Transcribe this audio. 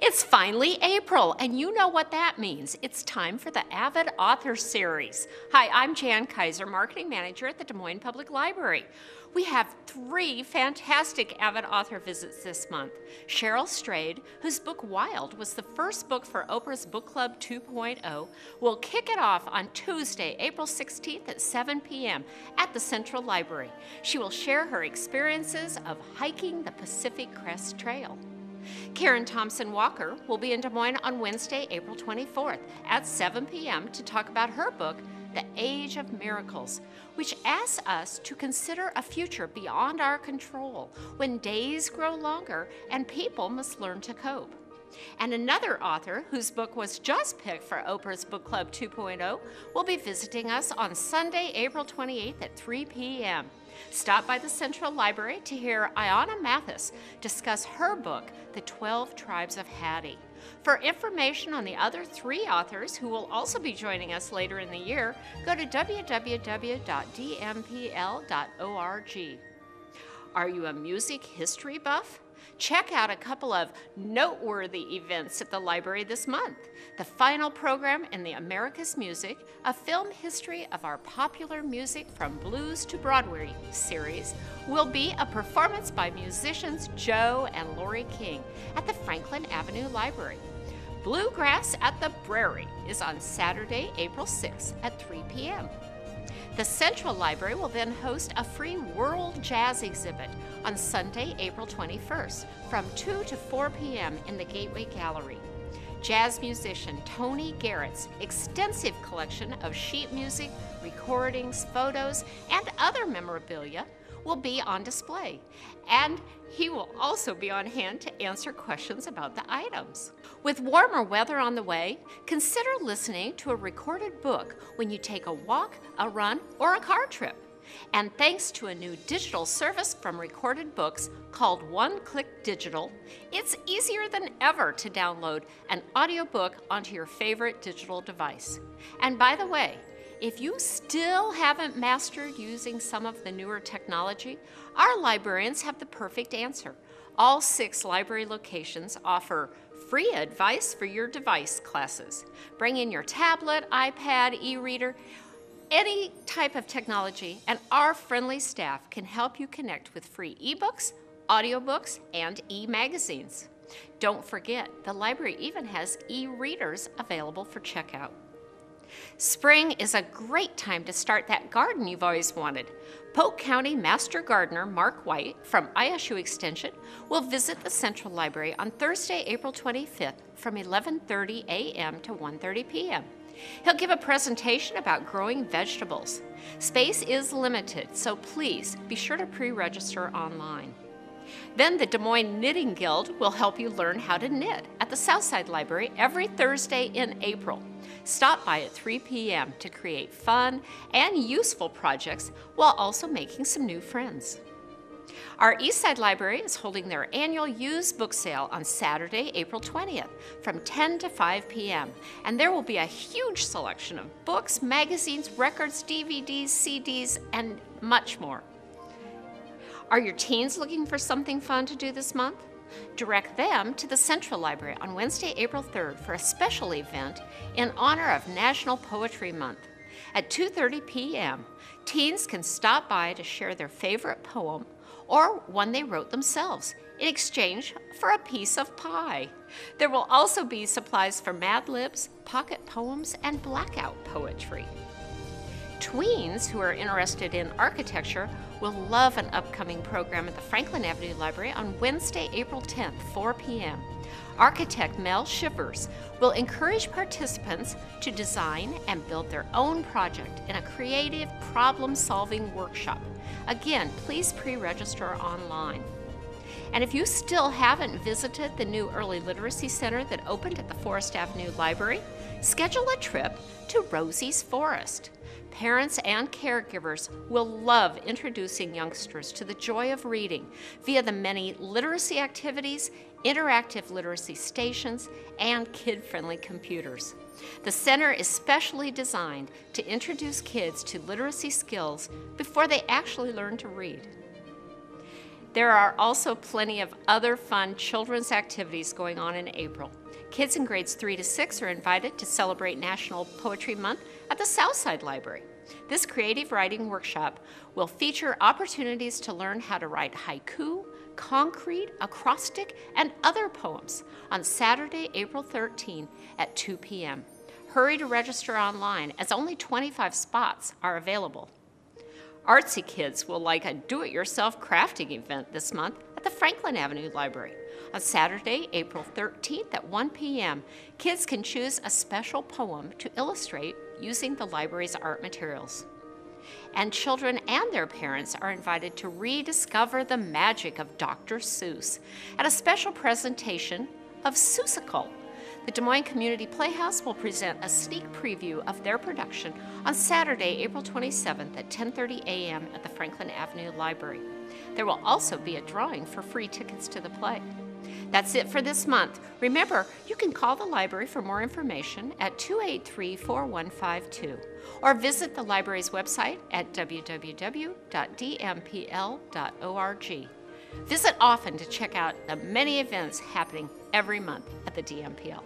It's finally April, and you know what that means. It's time for the Avid Author Series. Hi, I'm Jan Kaiser, Marketing Manager at the Des Moines Public Library. We have 3 fantastic Avid Author visits this month. Cheryl Strayed, whose book Wild was the first book for Oprah's Book Club 2.0, will kick it off on Tuesday, April 16th at 7 p.m. at the Central Library. She will share her experiences of hiking the Pacific Crest Trail. Karen Thompson Walker will be in Des Moines on Wednesday, April 24th at 7 p.m. to talk about her book, The Age of Miracles, which asks us to consider a future beyond our control when days grow longer and people must learn to cope. And another author whose book was just picked for Oprah's Book Club 2.0 will be visiting us on Sunday, April 28th at 3 p.m. Stop by the Central Library to hear Ayanna Mathis discuss her book, The 12 Tribes of Hattie. For information on the other 3 authors who will also be joining us later in the year, go to www.dmpl.org. Are you a music history buff? Check out a couple of noteworthy events at the library this month. The final program in the America's Music, a film history of our popular music from blues to Broadway series, will be a performance by musicians Joe and Lori King at the Franklin Avenue Library. Bluegrass at the Brary is on Saturday, April 6th at 3 p.m. The Central Library will then host a free World Jazz exhibit on Sunday, April 21st from 2 to 4 p.m. in the Gateway Gallery. Jazz musician Tony Garrett's extensive collection of sheet music, recordings, photos, and other memorabilia will be on display, and he will also be on hand to answer questions about the items. With warmer weather on the way, consider listening to a recorded book when you take a walk, a run, or a car trip. And thanks to a new digital service from Recorded Books called One Click Digital, it's easier than ever to download an audiobook onto your favorite digital device. And by the way, if you still haven't mastered using some of the newer technology, our librarians have the perfect answer. All 6 library locations offer free advice for your device classes. Bring in your tablet, iPad, e-reader, any type of technology, and our friendly staff can help you connect with free ebooks, audiobooks, and e-magazines. Don't forget, the library even has e-readers available for checkout. Spring is a great time to start that garden you've always wanted. Polk County Master Gardener Mark White from ISU Extension will visit the Central Library on Thursday, April 25th from 11:30 a.m. to 1:30 p.m. He'll give a presentation about growing vegetables. Space is limited, so please be sure to pre-register online. Then the Des Moines Knitting Guild will help you learn how to knit at the Southside Library every Thursday in April. Stop by at 3 p.m. to create fun and useful projects while also making some new friends. Our Eastside Library is holding their annual used book sale on Saturday, April 20th from 10 to 5 p.m. And there will be a huge selection of books, magazines, records, DVDs, CDs, and much more. Are your teens looking for something fun to do this month? Direct them to the Central Library on Wednesday, April 3rd for a special event in honor of National Poetry Month. At 2:30 p.m., teens can stop by to share their favorite poem or one they wrote themselves in exchange for a piece of pie. There will also be supplies for Mad Libs, pocket poems, and blackout poetry. Tweens who are interested in architecture will love an upcoming program at the Franklin Avenue Library on Wednesday, April 10th, 4 p.m. Architect Mel Shivers will encourage participants to design and build their own project in a creative problem-solving workshop. Again, please pre-register online. And if you still haven't visited the new Early Literacy Center that opened at the Forest Avenue Library, schedule a trip to Rosie's Forest. Parents and caregivers will love introducing youngsters to the joy of reading via the many literacy activities, interactive literacy stations, and kid-friendly computers. The center is specially designed to introduce kids to literacy skills before they actually learn to read. There are also plenty of other fun children's activities going on in April. Kids in grades 3 to 6 are invited to celebrate National Poetry Month at the Southside Library. This creative writing workshop will feature opportunities to learn how to write haiku, concrete, acrostic, and other poems on Saturday, April 13 at 2 p.m. Hurry to register online as only 25 spots are available. Artsy kids will like a do-it-yourself crafting event this month at the Franklin Avenue Library. On Saturday, April 13th at 1 p.m., kids can choose a special poem to illustrate using the library's art materials. And children and their parents are invited to rediscover the magic of Dr. Seuss at a special presentation of Seussical. The Des Moines Community Playhouse will present a sneak preview of their production on Saturday, April 27th at 10:30 a.m. at the Franklin Avenue Library. There will also be a drawing for free tickets to the play. That's it for this month. Remember, you can call the library for more information at 283-4152 or visit the library's website at www.dmpl.org. Visit often to check out the many events happening every month at the DMPL.